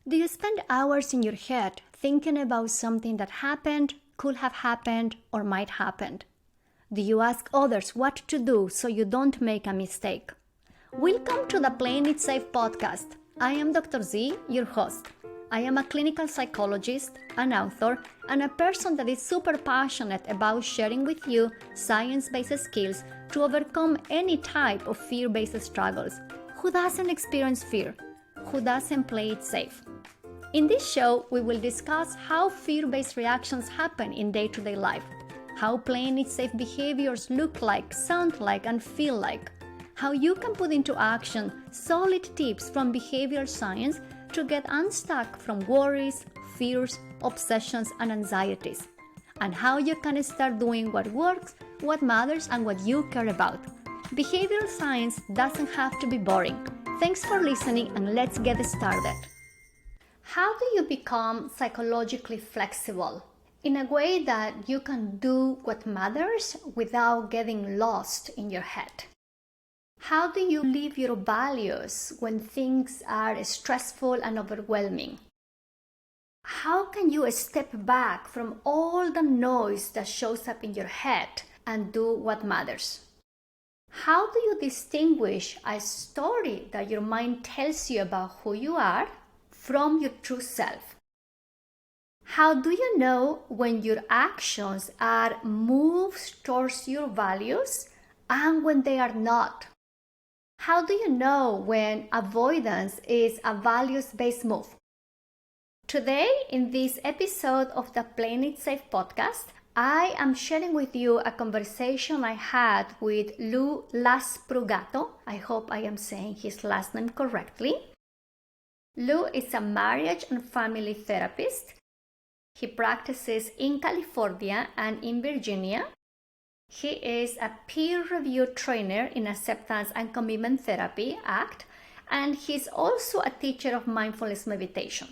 Do you spend hours in your head thinking about something that happened, could have happened, or might happen? Do you ask others what to do so you don't make a mistake? Welcome to the Playing It Safe podcast. I am Dr. Z, your host. I am a clinical psychologist, an author, and a person that is super passionate about sharing with you science-based skills to overcome any type of fear-based struggles. Who doesn't experience fear? Who doesn't play it safe? In this show, we will discuss how fear-based reactions happen in day-to-day life, how playing it safe behaviors look like, sound like, and feel like, how you can put into action solid tips from behavioral science to get unstuck from worries, fears, obsessions, and anxieties, and how you can start doing what works, what matters, and what you care about. Behavioral science doesn't have to be boring. Thanks for listening, and let's get started. How do you become psychologically flexible in a way that you can do what matters without getting lost in your head? How do you live your values when things are stressful and overwhelming? How can you step back from all the noise that shows up in your head and do what matters? How do you distinguish a story that your mind tells you about who you are from your true self? How do you know when your actions are moves towards your values and when they are not? How do you know when avoidance is a values-based move? Today, in this episode of the Playing It Safe podcast, I am sharing with you a conversation I had with Lou Lasprugato. I hope I am saying his last name correctly. Lou is a marriage and family therapist. He practices in California and in Virginia. He is a peer-reviewed trainer in Acceptance and Commitment Therapy, ACT, and he's also a teacher of mindfulness meditation.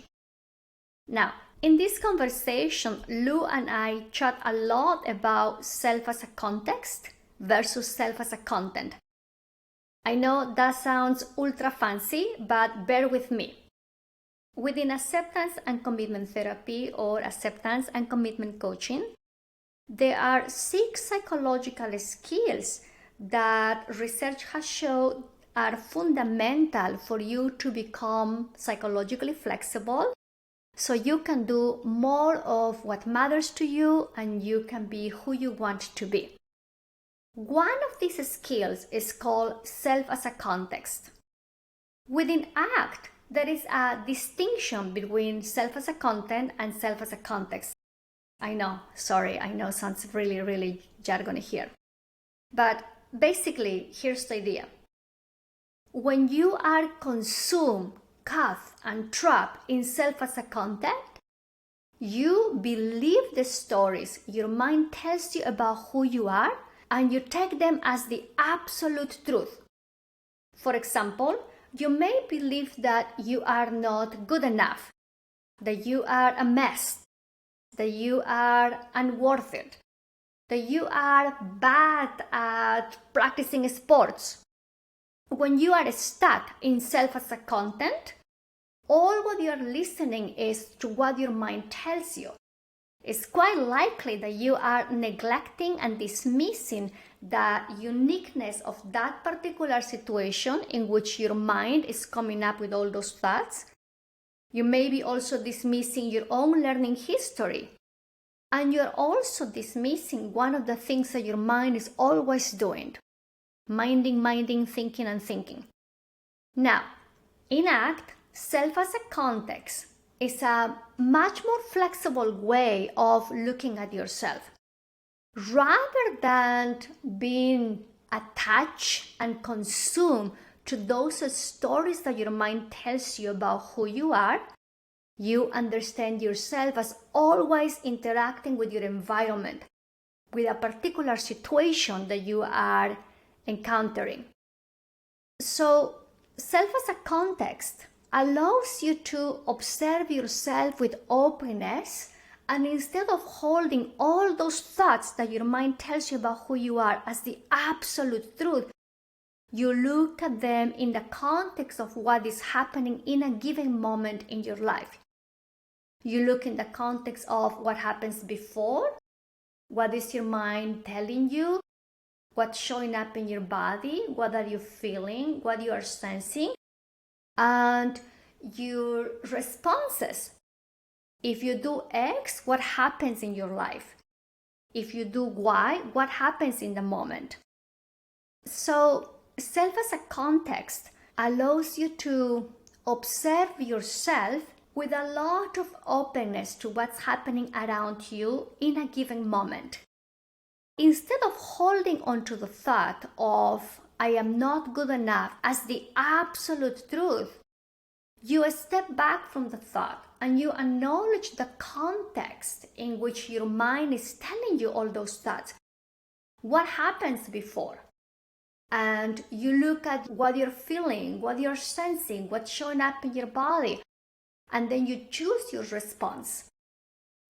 Now, in this conversation, Lou and I chat a lot about self as a context versus self as a content. I know that sounds ultra fancy, but bear with me. Within acceptance and commitment therapy or acceptance and commitment coaching, there are 6 psychological skills that research has shown are fundamental for you to become psychologically flexible, so you can do more of what matters to you and you can be who you want to be. One of these skills is called self as a context. Within ACT, there is a distinction between self as a content and self as a context. I know sounds really jargony here. But basically, here's the idea. When you are consumed, caught, and trapped in self as a content, you believe the stories your mind tells you about who you are and you take them as the absolute truth. For example, you may believe that you are not good enough, that you are a mess, that you are unworthy, that you are bad at practicing sports. When you are stuck in self as a content, all what you are listening is to what your mind tells you. It's quite likely that you are neglecting and dismissing the uniqueness of that particular situation in which your mind is coming up with all those thoughts. You may be also dismissing your own learning history. And you're also dismissing one of the things that your mind is always doing. Minding, thinking, and thinking. Now, in ACT, self as a context is a much more flexible way of looking at yourself. Rather than being attached and consumed to those stories that your mind tells you about who you are, you understand yourself as always interacting with your environment, with a particular situation that you are encountering. So, self as a context allows you to observe yourself with openness, and instead of holding all those thoughts that your mind tells you about who you are as the absolute truth, You look at them in the context of what is happening in a given moment in your life. You look in the context of what happens before, what is your mind telling you, what's showing up in your body, what are you feeling, what you are sensing, and your responses. If you do X, what happens in your life? If you do Y, what happens in the moment? So, self as a context allows you to observe yourself with a lot of openness to what's happening around you in a given moment. Instead of holding on to the thought of I am not good enough as the absolute truth, you step back from the thought and you acknowledge the context in which your mind is telling you all those thoughts. What happens before? And you look at what you're feeling, what you're sensing, what's showing up in your body, and then you choose your response.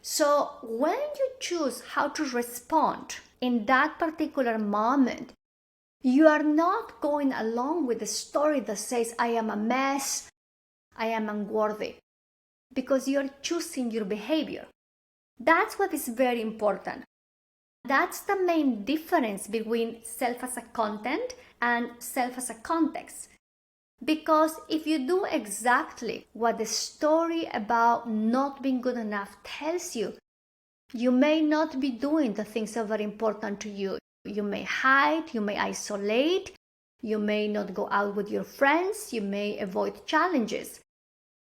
So when you choose how to respond in that particular moment, you are not going along with the story that says, I am a mess, I am unworthy, because you're choosing your behavior. That's what is very important. That's the main difference between self as a content and self as a context. Because if you do exactly what the story about not being good enough tells you, you may not be doing the things that are very important to you. You may hide, you may isolate, you may not go out with your friends, you may avoid challenges.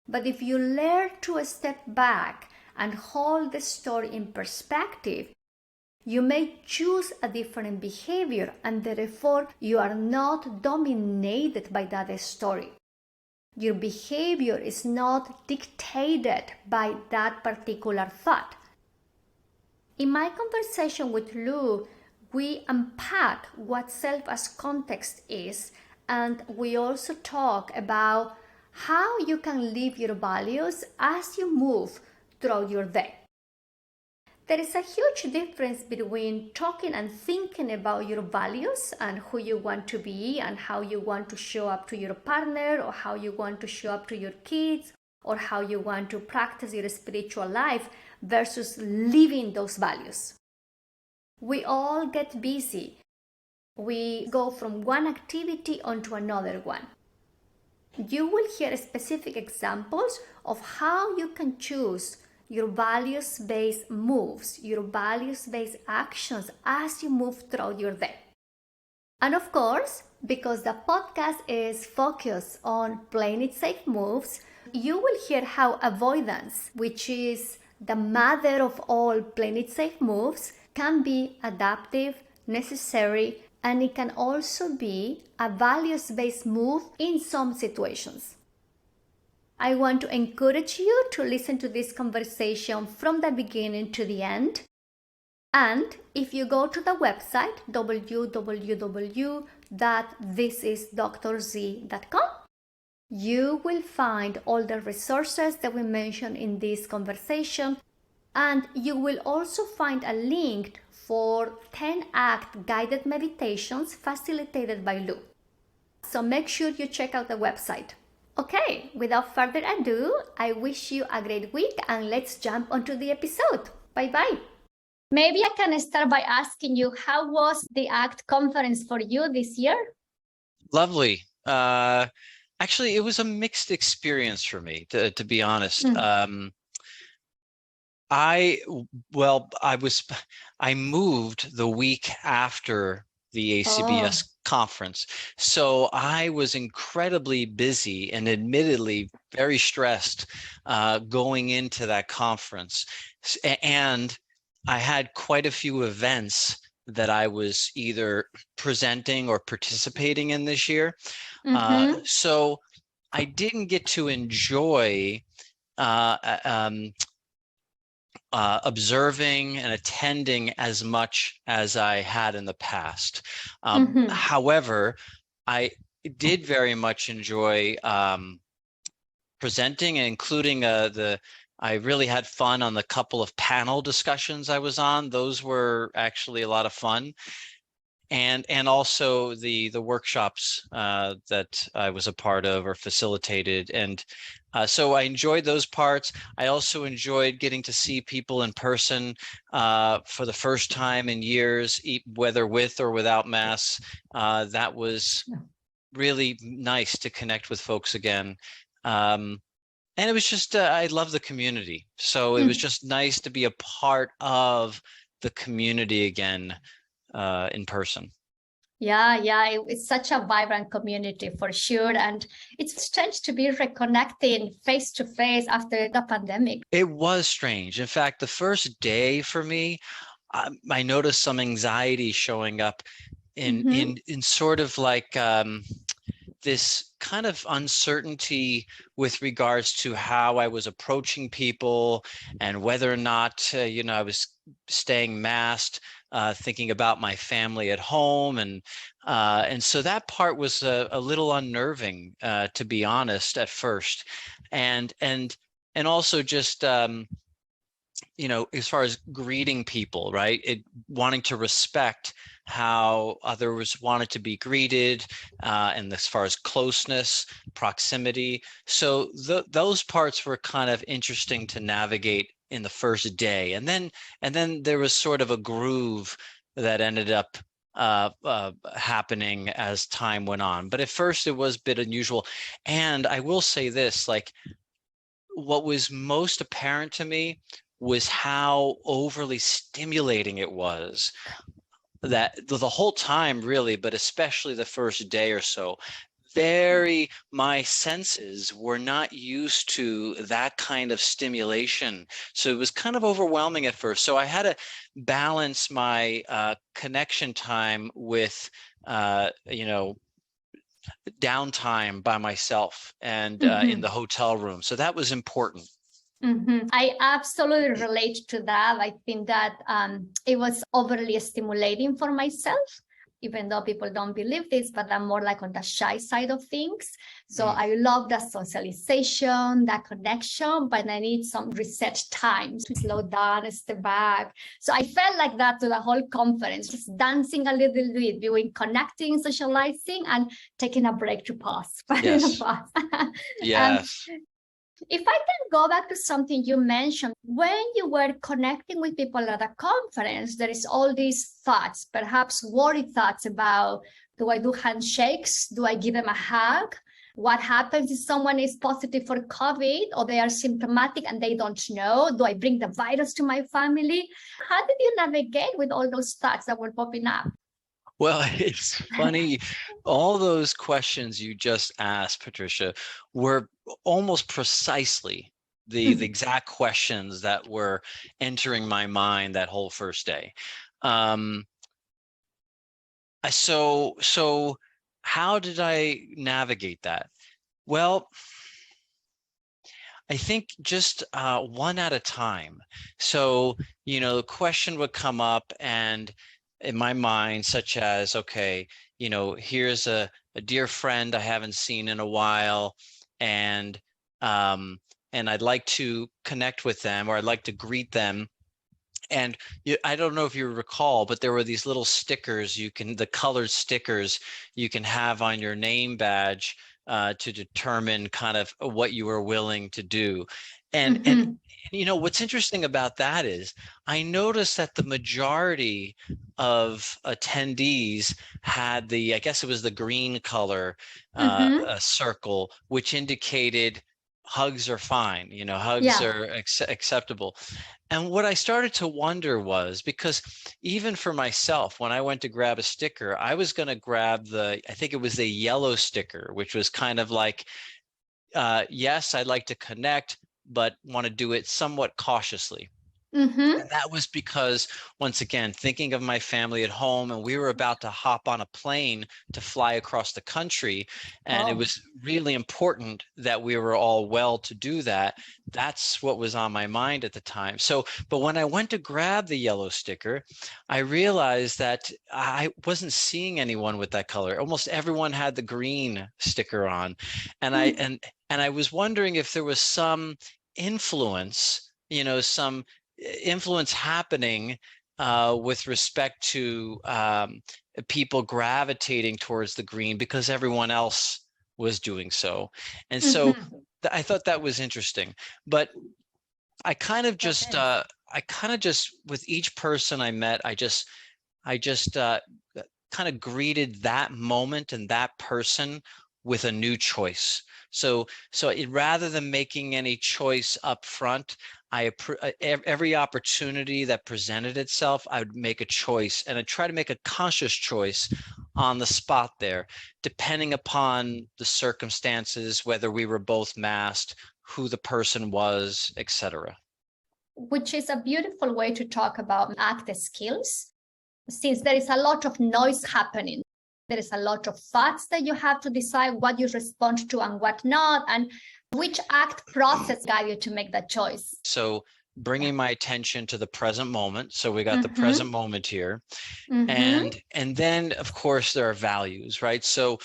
But if you learn to step back and hold the story in perspective, you may choose a different behavior, and therefore you are not dominated by that story. Your behavior is not dictated by that particular thought. In my conversation with Lou, we unpack what self as context is, and we also talk about how you can live your values as you move throughout your day. There is a huge difference between talking and thinking about your values and who you want to be and how you want to show up to your partner or how you want to show up to your kids or how you want to practice your spiritual life versus living those values. We all get busy. We go from one activity onto another one. You will hear specific examples of how you can choose your values-based moves, your values-based actions as you move throughout your day. And of course, because the podcast is focused on playing it safe moves, you will hear how avoidance, which is the mother of all playing it safe moves, can be adaptive, necessary, and it can also be a values-based move in some situations. I want to encourage you to listen to this conversation from the beginning to the end. And if you go to the website www.thisisdrz.com, you will find all the resources that we mentioned in this conversation, and you will also find a link for 10 ACT guided meditations facilitated by Lou. So make sure you check out the website. Okay, without further ado, I wish you a great week and let's jump onto the episode. Bye-bye. Maybe I can start by asking you, how was the ACT conference for you this year? Lovely. Actually, it was a mixed experience for me, to be honest. I moved the week after the ACBS conference. So I was incredibly busy and admittedly very stressed going into that conference. And I had quite a few events that I was either presenting or participating in this year. So I didn't get to enjoy observing and attending as much as I had in the past. However, I did very much enjoy presenting, including I really had fun on the couple of panel discussions I was on. Those were actually a lot of fun. and also the workshops that I was a part of or facilitated. And so I enjoyed those parts. I also enjoyed getting to see people in person for the first time in years, whether with or without masks. That was really nice to connect with folks again. And it was just, I love the community. So it was just nice to be a part of the community again in person. Yeah, it's such a vibrant community for sure. And it's strange to be reconnecting face to face after the pandemic. It was strange. In fact, the first day for me, I noticed some anxiety showing up in sort of like this kind of uncertainty with regards to how I was approaching people and whether or not, I was staying masked, thinking about my family at home. And so that part was a little unnerving, to be honest, at first. And also just, as far as greeting people, right? Wanting to respect how others wanted to be greeted, and as far as closeness, proximity. So those parts were kind of interesting to navigate in the first day. And then there was sort of a groove that ended up happening as time went on. But at first it was a bit unusual. And I will say this, like, what was most apparent to me was how overly stimulating it was, that the whole time really, but especially the first day or so, my senses were not used to that kind of stimulation. So it was kind of overwhelming at first. So I had to balance my connection time with, downtime by myself and in the hotel room. So that was important. I absolutely relate to that. I think that it was overly stimulating for myself, even though people don't believe this, but I'm more like on the shy side of things. So I love that socialization, that connection, but I need some reset time to slow down, step back. So I felt like that to the whole conference, just dancing a little bit, doing connecting, socializing, and taking a break to pause. Yes. Yes. If I can go back to something you mentioned, when you were connecting with people at a conference, there is all these thoughts, perhaps worried thoughts about, do I do handshakes? Do I give them a hug? What happens if someone is positive for COVID or they are symptomatic and they don't know? Do I bring the virus to my family? How did you navigate with all those thoughts that were popping up? Well, it's funny. All those questions you just asked, Patricia, were almost precisely the exact questions that were entering my mind that whole first day. So how did I navigate that? Well, I think just one at a time. So, the question would come up and in my mind, such as, okay, here's a dear friend I haven't seen in a while, and I'd like to connect with them, or I'd like to greet them. And I don't know if you recall, but there were these little stickers the colored stickers you can have on your name badge to determine kind of what you were willing to do. And what's interesting about that is I noticed that the majority of attendees had I guess it was the green color circle, which indicated hugs are fine, hugs are acceptable. And what I started to wonder was, because even for myself, when I went to grab a sticker, I was going to grab I think it was the yellow sticker, which was kind of like, yes, I'd like to connect, but want to do it somewhat cautiously. And that was because, once again, thinking of my family at home, and we were about to hop on a plane to fly across the country. And it was really important that we were all well to do that. That's what was on my mind at the time. So, but when I went to grab the yellow sticker, I realized that I wasn't seeing anyone with that color. Almost everyone had the green sticker on. And I was wondering if there was some influence, some influence happening with respect to people gravitating towards the green because everyone else was doing so. And so I thought that was interesting. But I kind of just, with each person I met, I just kind of greeted that moment and that person with a new choice. So rather than making any choice up front, every opportunity that presented itself, I would make a choice, and I try to make a conscious choice on the spot there, depending upon the circumstances, whether we were both masked, who the person was, etc. Which is a beautiful way to talk about ACT skills, since there is a lot of noise happening. There is a lot of facts that you have to decide what you respond to and what not, and which ACT process guide you to make that choice. So bringing my attention to the present moment. So we got the present moment here. And then, of course, there are values, right? So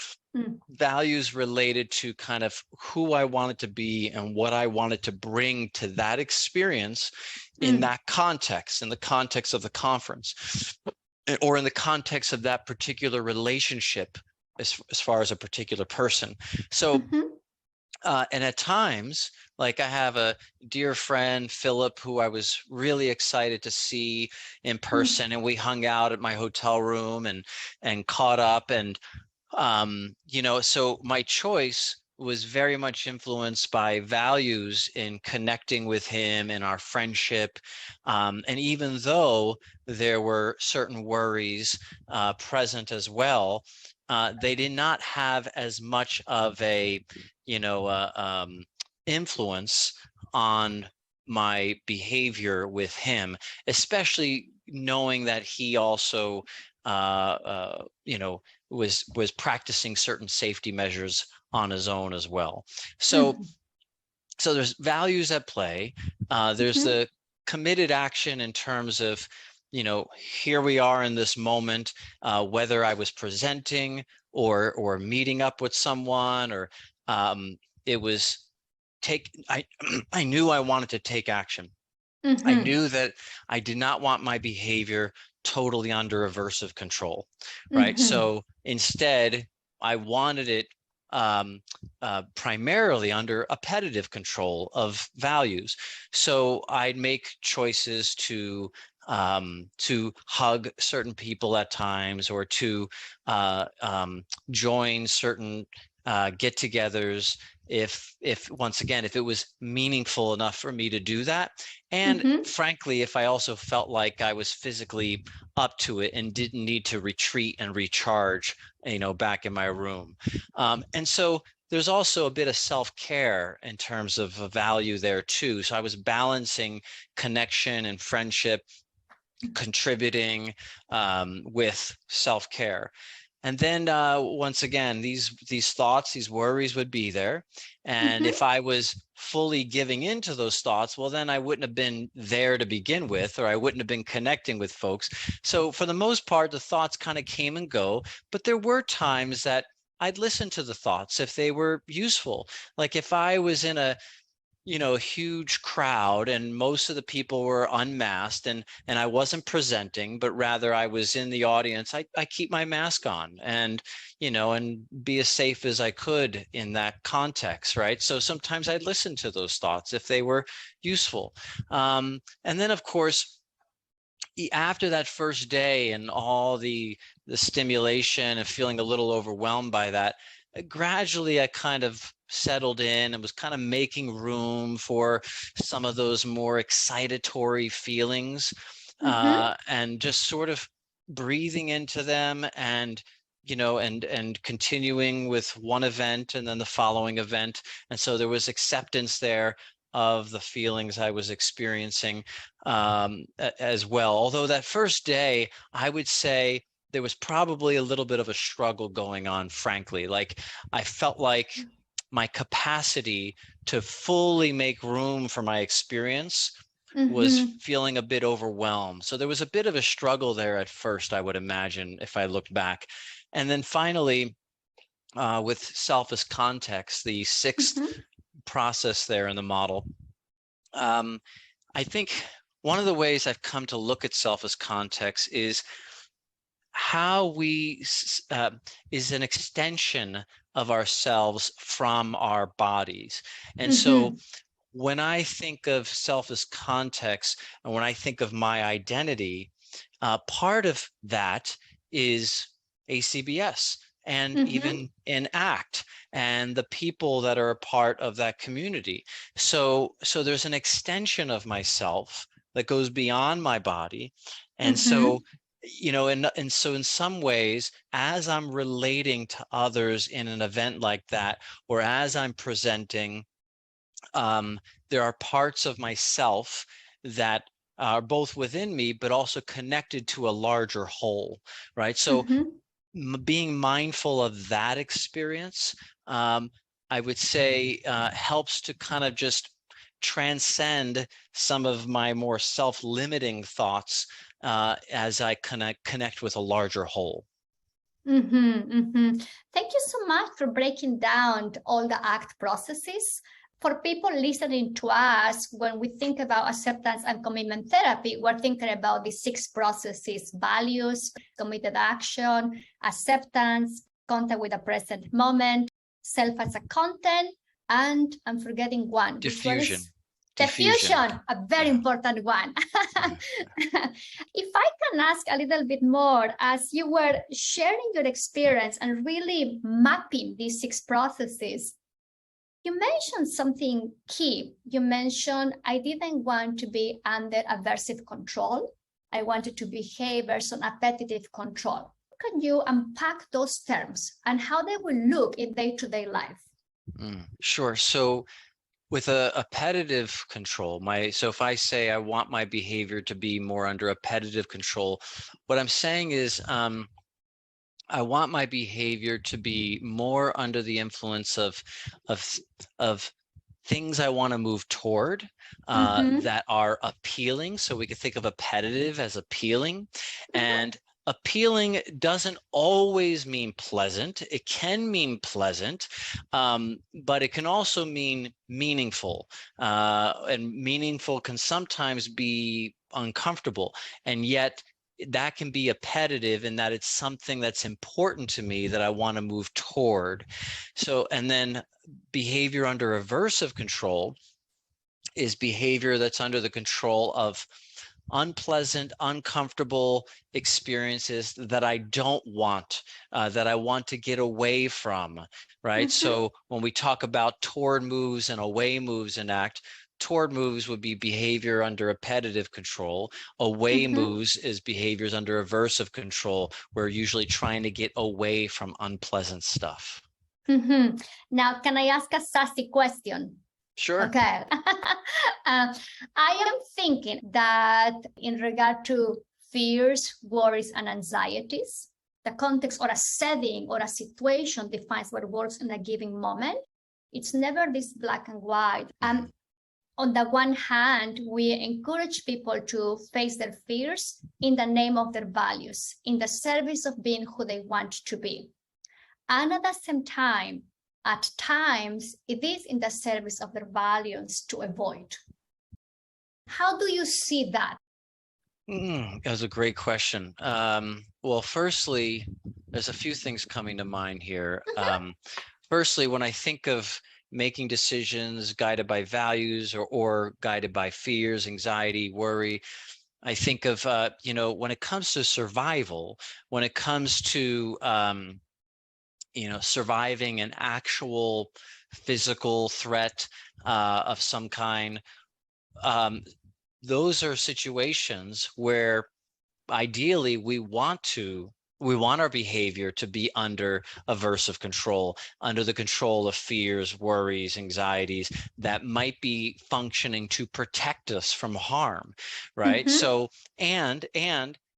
values related to kind of who I wanted to be and what I wanted to bring to that experience in that context, in the context of the conference, or in the context of that particular relationship as far as a particular person. So, and at times, like I have a dear friend, Philip, who I was really excited to see in person, and we hung out at my hotel room and caught up. And so my choice was very much influenced by values in connecting with him and our friendship. And even though there were certain worries present as well, they did not have as much of a, influence on my behavior with him, especially knowing that he also, was practicing certain safety measures on his own as well. So there's values at play. There's the committed action in terms of, here we are in this moment, whether I was presenting or meeting up with someone, or it was I knew I wanted to take action. I knew that I did not want my behavior totally under aversive control, right? So instead, I wanted it primarily under appetitive control of values. So I'd make choices to hug certain people at times, or to join certain get-togethers if once again, if it was meaningful enough for me to do that. And frankly, if I also felt like I was physically up to it and didn't need to retreat and recharge, back in my room. And so there's also a bit of self-care in terms of a value there too. So I was balancing connection and friendship, contributing with self-care. And then once again, these thoughts, these worries would be there. And if I was fully giving into those thoughts, well, then I wouldn't have been there to begin with, or I wouldn't have been connecting with folks. So for the most part, the thoughts kind of came and go. But there were times that I'd listen to the thoughts if they were useful. Like if I was in a huge crowd and most of the people were unmasked, and I wasn't presenting, but rather I was in the audience, I keep my mask on and, and be as safe as I could in that context, right? So sometimes I'd listen to those thoughts if they were useful. And then, of course, after that first day and all the stimulation and feeling a little overwhelmed by that, gradually I kind of settled in and was kind of making room for some of those more excitatory feelings, and just sort of breathing into them, and and continuing with one event and then the following event. And so there was acceptance there of the feelings I was experiencing as well. Although that first day, I would say there was probably a little bit of a struggle going on, frankly. Like I felt like my capacity to fully make room for my experience was feeling a bit overwhelmed. So there was a bit of a struggle there at first, I would imagine, if I looked back. And then finally, with self as context, the sixth process there in the model, I think one of the ways I've come to look at self as context is how we is an extension of ourselves from our bodies. And so Mm-hmm. when I think of self as context, and when I think of my identity, part of that is ACBS and Mm-hmm. even in ACT and the people that are a part of that community. So there's an extension of myself that goes beyond my body. And so, Mm-hmm. and so in some ways, as I'm relating to others in an event like that, or as I'm presenting, um, there are parts of myself that are both within me, but also connected to a larger whole, right? So Mm-hmm. being mindful of that experience, um, I would say, helps to kind of just transcend some of my more self-limiting thoughts as I connect with a larger whole. Mm-hmm, mm-hmm. Thank you so much for breaking down all the ACT processes. For people listening to us, when we think about acceptance and commitment therapy, we're thinking about the 6 processes: values, committed action, acceptance, contact with the present moment, self as a content, and I'm forgetting one. Which one is? Diffusion. Diffusion. Diffusion, a very Yeah. important one. Yeah. If I can ask a little bit more, as you were sharing your experience and really mapping these 6 processes, you mentioned something key. You mentioned, I didn't want to be under aversive control. I wanted to behave based on appetitive control. Can you unpack those terms and how they will look in day-to-day life? Sure. So with a appetitive control, so if I say I want my behavior to be more under appetitive control, what I'm saying is I want my behavior to be more under the influence of of things I want to move toward Mm-hmm. that are appealing. So we could think of appetitive as appealing, and appealing doesn't always mean pleasant. It can mean pleasant, but it can also mean meaningful. And meaningful can sometimes be uncomfortable, and yet that can be appetitive in that it's something that's important to me that I want to move toward. So, and then behavior under aversive control is behavior that's under the control of unpleasant, uncomfortable experiences that I don't want, that I want to get away from, right? Mm-hmm. So when we talk about toward moves and away moves in ACT, toward moves would be behavior under appetitive control. Away Mm-hmm. moves is behaviors under aversive control. We're usually trying to get away from unpleasant stuff. Mm-hmm. Now, can I ask a sassy question? Sure. Okay. I am thinking that in regard to fears, worries, and anxieties, the context or a setting or a situation defines what works in a given moment. It's never this black and white. On the one hand, we encourage people to face their fears in the name of their values, in the service of being who they want to be. And at the same time, at times, it is in the service of their values to avoid. How do you see that? That was a great question. Well, firstly, there's a few things coming to mind here. Firstly, when I think of making decisions guided by values or guided by fears, anxiety, worry, I think of, when it comes to survival, when it comes to, surviving an actual physical threat of some kind, um, those are situations where ideally we want our behavior to be under aversive control, under the control of fears, worries, anxieties that might be functioning to protect us from harm, right? Mm-hmm. So, and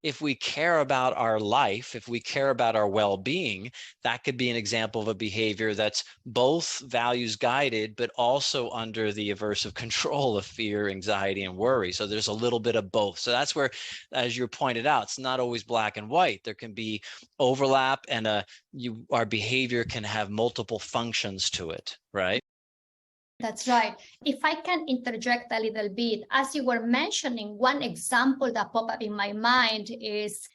if we care about our life, if we care about our well-being, that could be an example of a behavior that's both values guided, but also under the aversive control of fear, anxiety, and worry. So there's a little bit of both. So that's where, as you pointed out, it's not always black and white. There can be overlap, and our behavior can have multiple functions to it, right? That's right. If I can interject a little bit, as you were mentioning, one example that popped up in my mind is,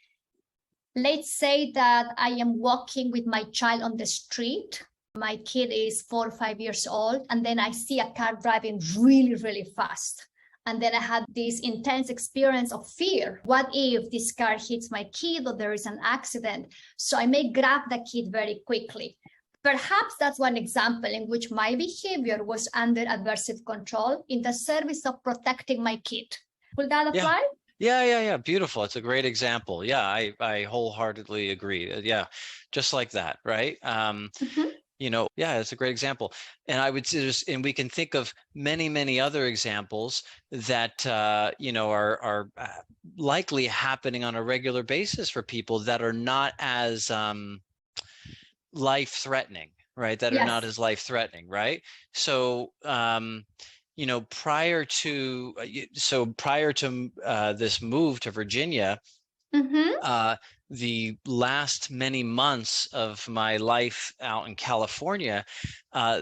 let's say that I am walking with my child on the street. My kid is 4 or 5 years old, and then I see a car driving really, really fast. And then I had this intense experience of fear. What if this car hits my kid or there is an accident? So I may grab the kid very quickly. Perhaps that's one example in which my behavior was under aversive control in the service of protecting my kid. Will that apply? Yeah. Beautiful. It's a great example. Yeah, I wholeheartedly agree. Yeah, just like that, right? Yeah, it's a great example. And I would say, and we can think of many other examples that are likely happening on a regular basis for people that are not as life-threatening, right? That are not as life-threatening, right? So, prior to this move to Virginia, the last many months of my life out in California,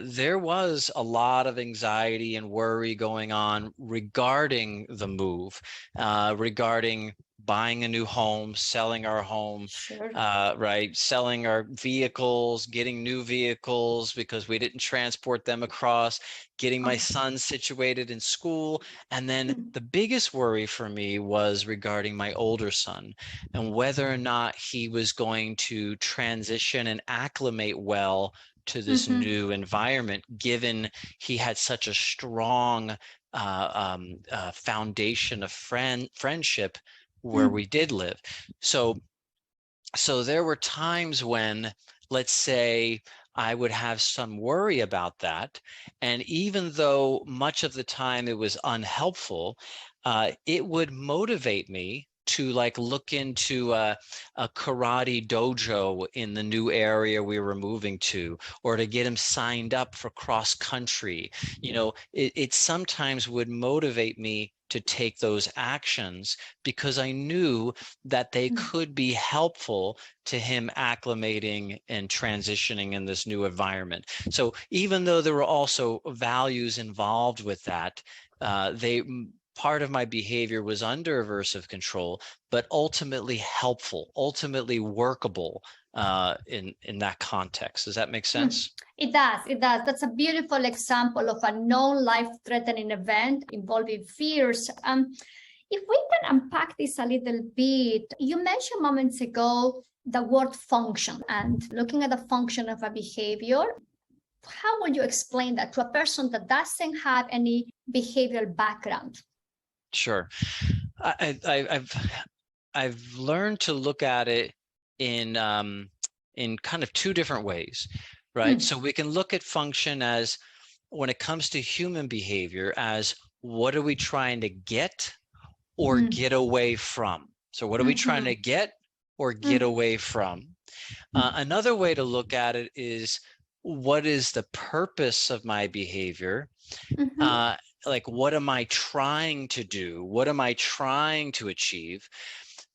there was a lot of anxiety and worry going on regarding the move, regarding buying a new home, selling our home, right? Selling our vehicles, getting new vehicles because we didn't transport them across, getting my son situated in school. And then the biggest worry for me was regarding my older son and whether or not he was going to transition and acclimate well to this new environment, given he had such a strong foundation of friendship where we did live. So there were times when, let's say, I would have some worry about that. And even though much of the time it was unhelpful, it would motivate me to look into a karate dojo in the new area we were moving to, or to get him signed up for cross country. It sometimes would motivate me to take those actions because I knew that they could be helpful to him acclimating and transitioning in this new environment. So even though there were also values involved with that, part of my behavior was under aversive control, but ultimately helpful, ultimately workable in that context. Does that make sense? It does. That's a beautiful example of a non-life-threatening event involving fears. If we can unpack this a little bit, you mentioned moments ago the word function, and looking at the function of a behavior. How would you explain that to a person that doesn't have any behavioral background? Sure. I've learned to look at it in kind of two different ways, right? So we can look at function as, when it comes to human behavior, as what are we trying to get or get away from? So what are we trying to get or get away from? Another way to look at it is, what is the purpose of my behavior? What am I trying to do? What am I trying to achieve?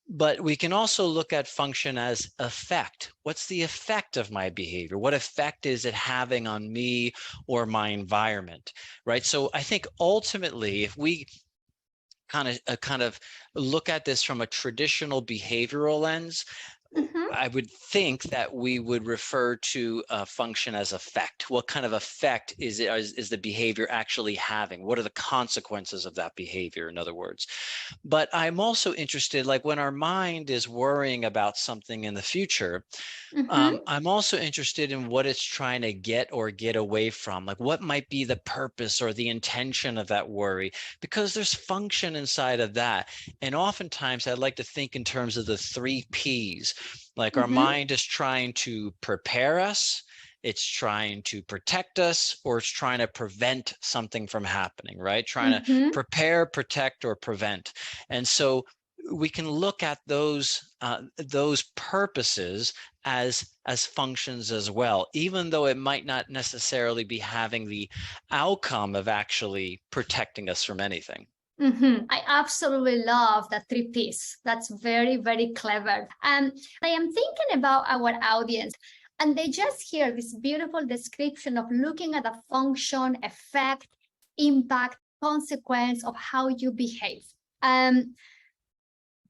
But we can also look at function as effect. What's the effect of my behavior? What effect is it having on me or my environment, right? So I think ultimately, if we kind of look at this from a traditional behavioral lens, I would think that we would refer to function as effect. What kind of effect is the behavior actually having? What are the consequences of that behavior, in other words? But I'm also interested, when our mind is worrying about something in the future, I'm also interested in what it's trying to get or get away from. What might be the purpose or the intention of that worry? Because there's function inside of that. And oftentimes I'd like to think in terms of the 3 Ps. Our mind is trying to prepare us, it's trying to protect us, or it's trying to prevent something from happening, right? Trying to prepare, protect, or prevent. And so we can look at those purposes as functions as well, even though it might not necessarily be having the outcome of actually protecting us from anything. I absolutely love the 3 Ps. That's very, very clever. And I am thinking about our audience. And they just hear this beautiful description of looking at the function, effect, impact, consequence of how you behave.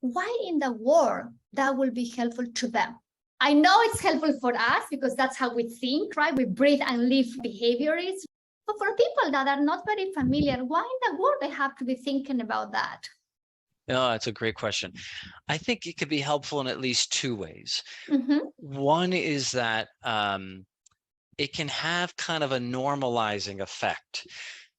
Why in the world that will be helpful to them? I know it's helpful for us because that's how we think, right? We breathe and live behaviors. But for people that are not very familiar, why in the world they have to be thinking about that? Oh, that's a great question. I think it could be helpful in at least two ways. Mm-hmm. One is that it can have kind of a normalizing effect.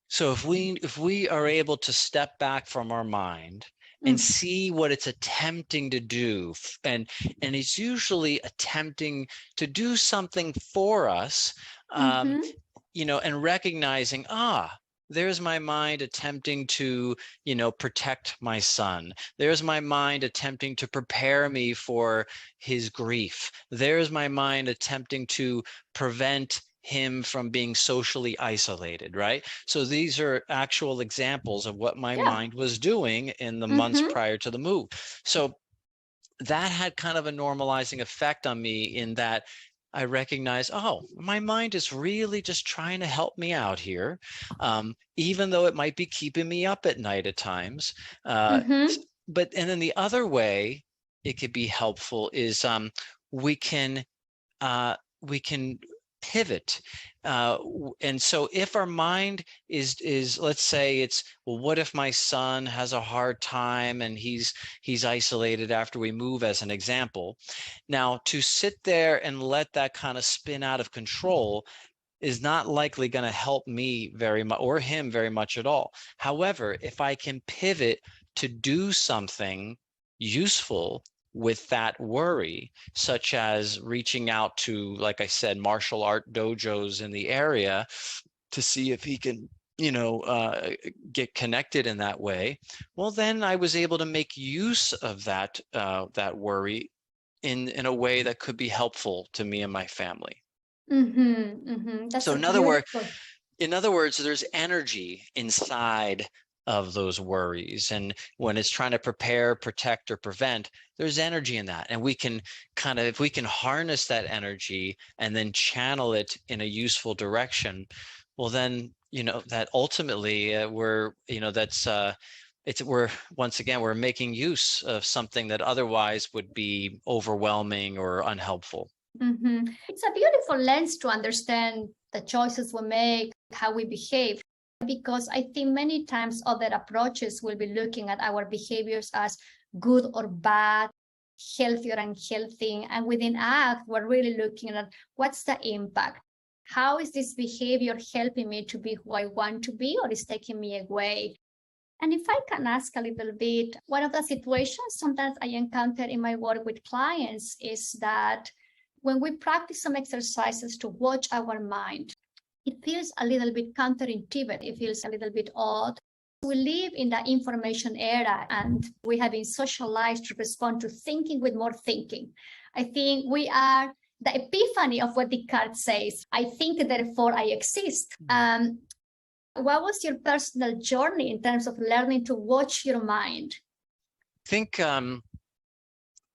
So if we are able to step back from our mind and see what it's attempting to do, and it's usually attempting to do something for us, and recognizing, there's my mind attempting to, protect my son. There's my mind attempting to prepare me for his grief. There's my mind attempting to prevent him from being socially isolated, right? So these are actual examples of what my mind was doing in the months prior to the move. So that had kind of a normalizing effect on me in that I recognize, my mind is really just trying to help me out here, even though it might be keeping me up at night at times. But and then the other way it could be helpful is we can pivot. And so if our mind is let's say it's, well, what if my son has a hard time and he's isolated after we move, as an example. Now, to sit there and let that kind of spin out of control is not likely going to help me very much or him very much at all. However, if I can pivot to do something useful with that worry, such as reaching out to, like I said, martial art dojos in the area to see if he can, get connected in that way, well, then I was able to make use of that worry in a way that could be helpful to me and my family. That's So beautiful. in other words, there's energy inside of those worries. And when it's trying to prepare, protect, or prevent, there's energy in that. And we can if we can harness that energy and then channel it in a useful direction, well, then, that ultimately we're once again, we're making use of something that otherwise would be overwhelming or unhelpful. It's a beautiful lens to understand the choices we make, how we behave, because I think many times other approaches will be looking at our behaviors as good or bad, healthy or unhealthy. And within ACT, we're really looking at what's the impact? How is this behavior helping me to be who I want to be, or is taking me away? And if I can ask a little bit, one of the situations sometimes I encounter in my work with clients is that when we practice some exercises to watch our mind, it feels a little bit counterintuitive. It feels a little bit odd. We live in the information era, and we have been socialized to respond to thinking with more thinking. I think we are the epiphany of what Descartes says. I think, therefore I exist. What was your personal journey in terms of learning to watch your mind? I think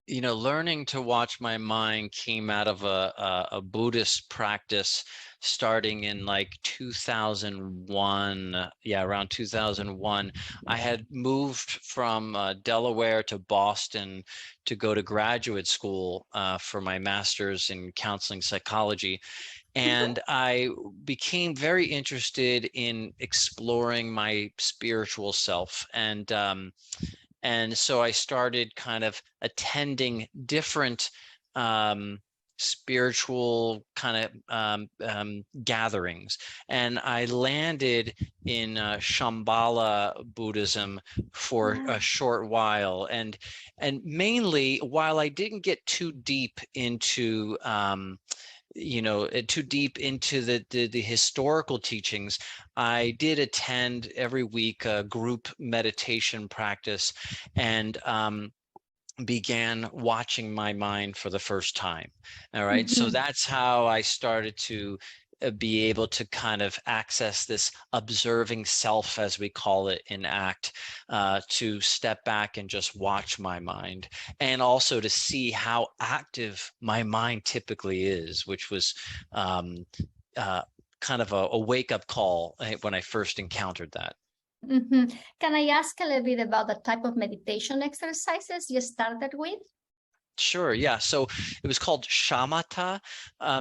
learning to watch my mind came out of a Buddhist practice starting in like 2001. Around 2001. I had moved from Delaware to Boston to go to graduate school for my master's in counseling psychology. And I became very interested in exploring my spiritual self. And so I started kind of attending different spiritual kind of gatherings. And I landed in Shambhala Buddhism for a short while. And mainly, while I didn't get too deep into the historical teachings, I did attend every week a group meditation practice and began watching my mind for the first time. All right. So that's how I started to be able to kind of access this observing self, as we call it in ACT, to step back and just watch my mind, and also to see how active my mind typically is, which was kind of a wake-up call when I first encountered that. Can I ask a little bit about the type of meditation exercises you started with? Sure, yeah. So it was called shamatha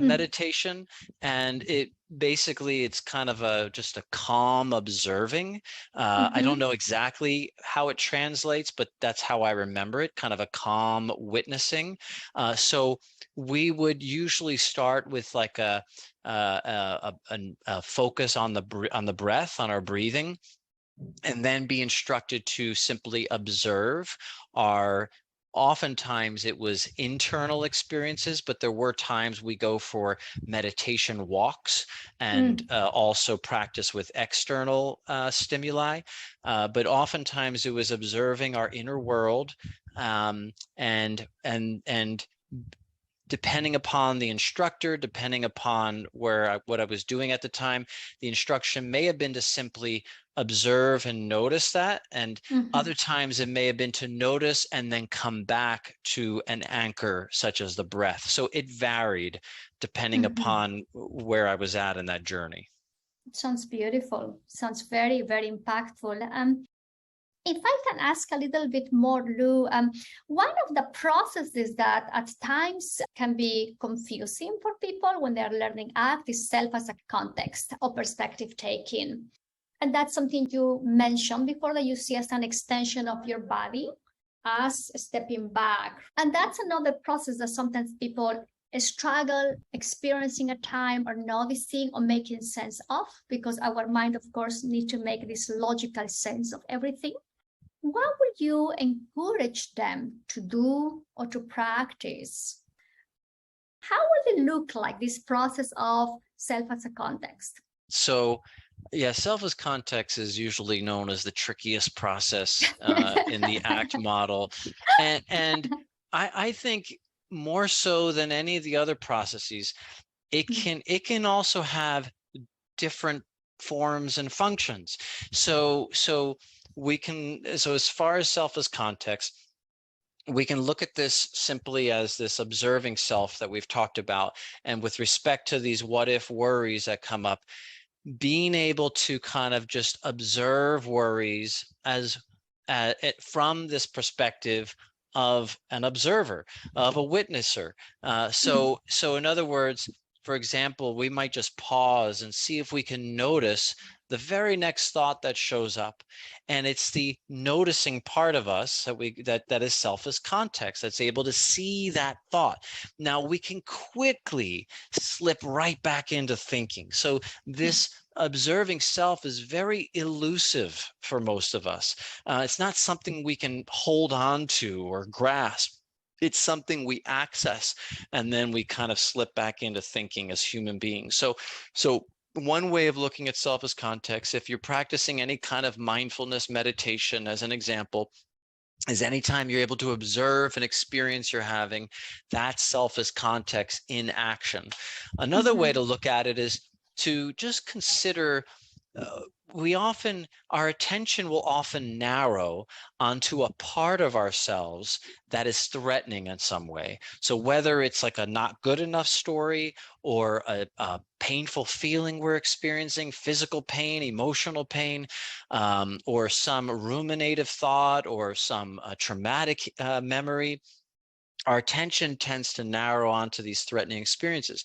meditation, and it basically, it's kind of just a calm observing. I don't know exactly how it translates, but that's how I remember it, kind of a calm witnessing. So we would usually start with like a focus on the breath, on our breathing, and then be instructed to simply observe our, oftentimes it was internal experiences, but there were times we go for meditation walks and also practice with external stimuli. But oftentimes it was observing our inner world, and depending upon the instructor, depending upon what I was doing at the time, the instruction may have been to simply observe and notice that. And other times it may have been to notice and then come back to an anchor, such as the breath. So it varied depending upon where I was at in that journey. Sounds beautiful. Sounds very, very impactful. If I can ask a little bit more, Lou, one of the processes that at times can be confusing for people when they're learning ACT is self as a context or perspective taking. And that's something you mentioned before, that you see as an extension of your body, as stepping back. And that's another process that sometimes people struggle experiencing a time or noticing or making sense of, because our mind, of course, needs to make this logical sense of everything. What would you encourage them to do or to practice? How will it look like, this process of self as a context? So, yeah, self as context is usually known as the trickiest process in the ACT model. And I think more so than any of the other processes, it can also have different forms and functions. So as far as self as context, we can look at this simply as this observing self that we've talked about. And with respect to these what if worries that come up, being able to kind of just observe worries as from this perspective of an observer, of a witnesser. So in other words, for example, we might just pause and see if we can notice the very next thought that shows up. And it's the noticing part of us that is self as context, that's able to see that thought. Now we can quickly slip right back into thinking. So this observing self is very elusive for most of us. It's not something we can hold on to or grasp. It's something we access, and then we kind of slip back into thinking as human beings. So one way of looking at self as context, if you're practicing any kind of mindfulness meditation, as an example, is anytime you're able to observe an experience you're having, that's self as context in action. Another way to look at it is to just consider, our attention will often narrow onto a part of ourselves that is threatening in some way. So whether it's like a not good enough story, or a painful feeling we're experiencing, physical pain, emotional pain, or some ruminative thought, or some traumatic memory, our attention tends to narrow onto these threatening experiences.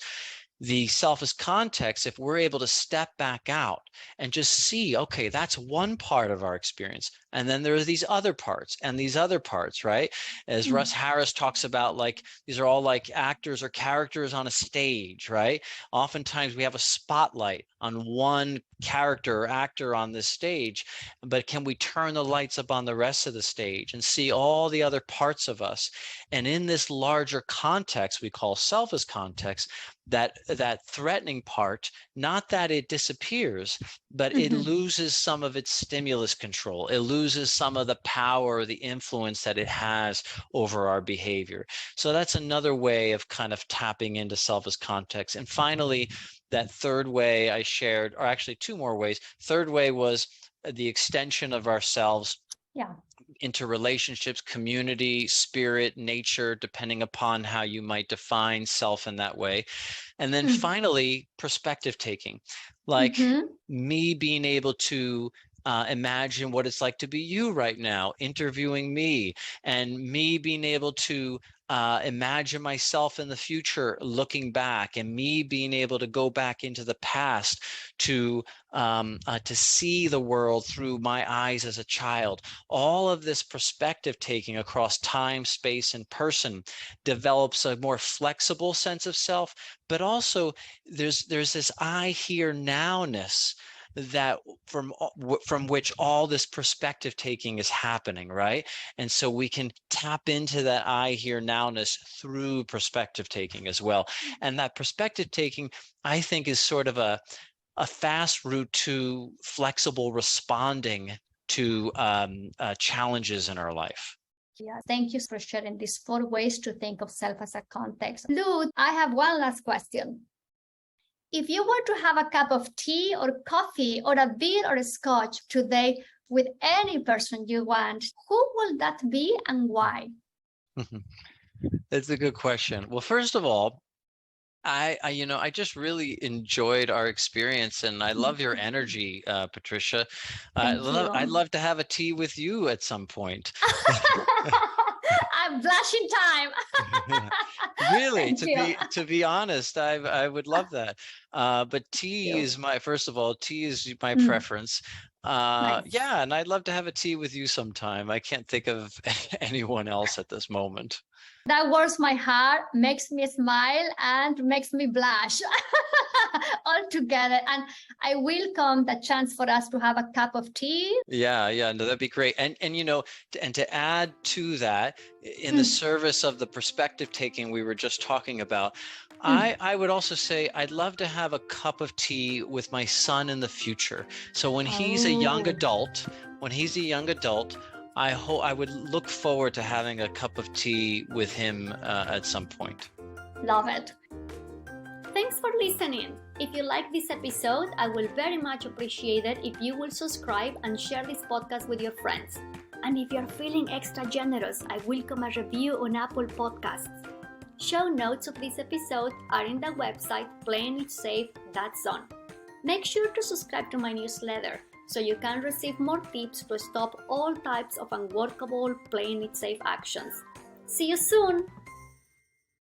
The self as context, if we're able to step back out and just see, okay, that's one part of our experience, and then there are these other parts and these other parts, right? As Russ Harris talks about, like, these are all like actors or characters on a stage, right? Oftentimes we have a spotlight on one character or actor on this stage, but can we turn the lights up on the rest of the stage and see all the other parts of us? And in this larger context we call self as context, that threatening part, not that it disappears, but it loses some of its stimulus control. It loses some of the power, the influence that it has over our behavior. So that's another way of kind of tapping into self as context. And finally, that third way I shared, or actually two more ways. Third way was the extension of ourselves into relationships, community, spirit, nature, depending upon how you might define self in that way. And then finally, perspective taking, like me being able to imagine what it's like to be you right now, interviewing me, and me being able to imagine myself in the future, looking back, and me being able to go back into the past to see the world through my eyes as a child. All of this perspective taking across time, space, and person develops a more flexible sense of self, but also there's this I here nowness that from which all this perspective taking is happening, right? And so we can tap into that I here nowness through perspective taking as well. And that perspective taking, I think, is sort of a fast route to flexible responding to challenges in our life. Yeah, thank you for sharing these 4 ways to think of self as a context. Lou, I have one last question. If you were to have a cup of tea or coffee or a beer or a scotch today with any person you want, who will that be and why? That's a good question. Well, first of all, I just really enjoyed our experience, and I love your energy, Patricia. I'd love to have a tea with you at some point. I'm blushing time. Really, to be honest, I would love that. But tea is my preference. Nice. Yeah, and I'd love to have a tea with you sometime. I can't think of anyone else at this moment. That warms my heart, makes me smile, and makes me blush all together. And I welcome the chance for us to have a cup of tea. Yeah, no, that'd be great. And to add to that, in the service of the perspective taking we were just talking about, I would also say I'd love to have a cup of tea with my son in the future. So when he's a young adult, I would look forward to having a cup of tea with him at some point. Love it. Thanks for listening. If you like this episode, I will very much appreciate it if you will subscribe and share this podcast with your friends. And if you're feeling extra generous, I welcome a review on Apple Podcasts. Show notes of this episode are in the website playingitsafe.zone. Make sure to subscribe to my newsletter so you can receive more tips to stop all types of unworkable playing it safe actions. See you soon!